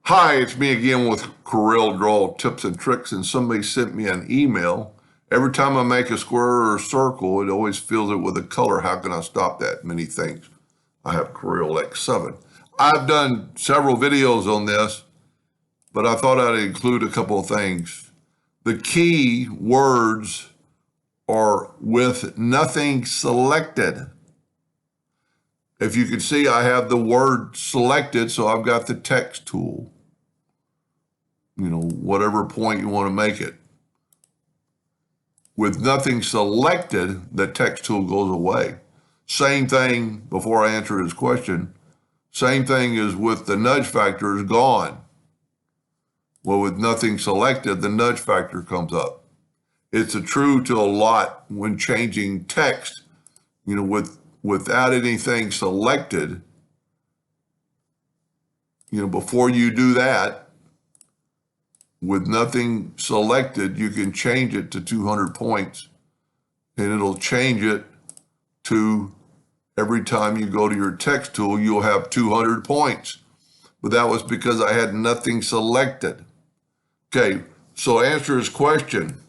Hi, it's me again with CorelDraw tips and tricks, and somebody sent me an email. Every time I make a square or a circle, it always fills it with a color. How can I stop that? Many things. I have Corel X7. I've done several videos on this, but I thought I'd include a couple of things. The key words are with nothing selected. If you can see, I have the word selected, so I've got the text tool. Whatever point you want to make it. With nothing selected, the text tool goes away. Same thing, before I answer his question, same thing is with the nudge factor is gone. Well, with nothing selected, the nudge factor comes up. It's true to a lot when changing text, without anything selected, before you do that, with nothing selected, you can change it to 200 points, and it'll change it to every time you go to your text tool, you'll have 200 points. But that was because I had nothing selected. Okay, so answer his question.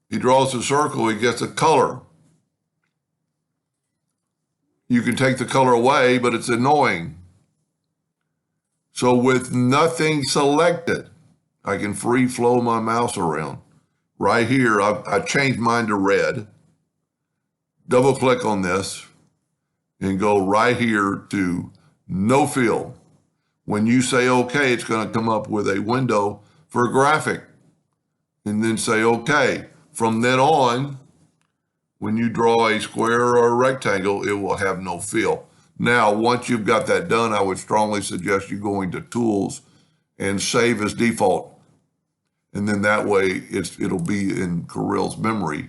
He draws a circle, he gets a color. You can take the color away, but it's annoying. So with nothing selected, I can free flow my mouse around. Right here, I changed mine to red. Double click on this and go right here to no fill. When you say okay, it's going to come up with a window for a graphic. And then say okay. From then on, when you draw a square or a rectangle, it will have no fill. Now, once you've got that done, I would strongly suggest you going to Tools and Save as Default. And then that way it'll be in Corel's memory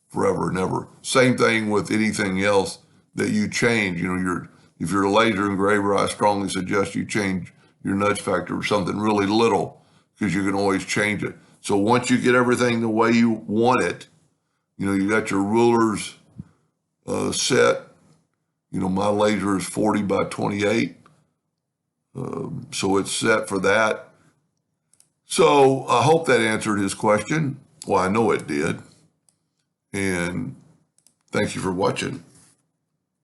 forever and ever. Same thing with anything else that you change. If you're a laser engraver, I strongly suggest you change your nudge factor or something really little, because you can always change it. So once you get everything the way you want it, you got your rulers set. My laser is 40 by 28. So it's set for that. So I hope that answered his question. Well, I know it did. And thank you for watching.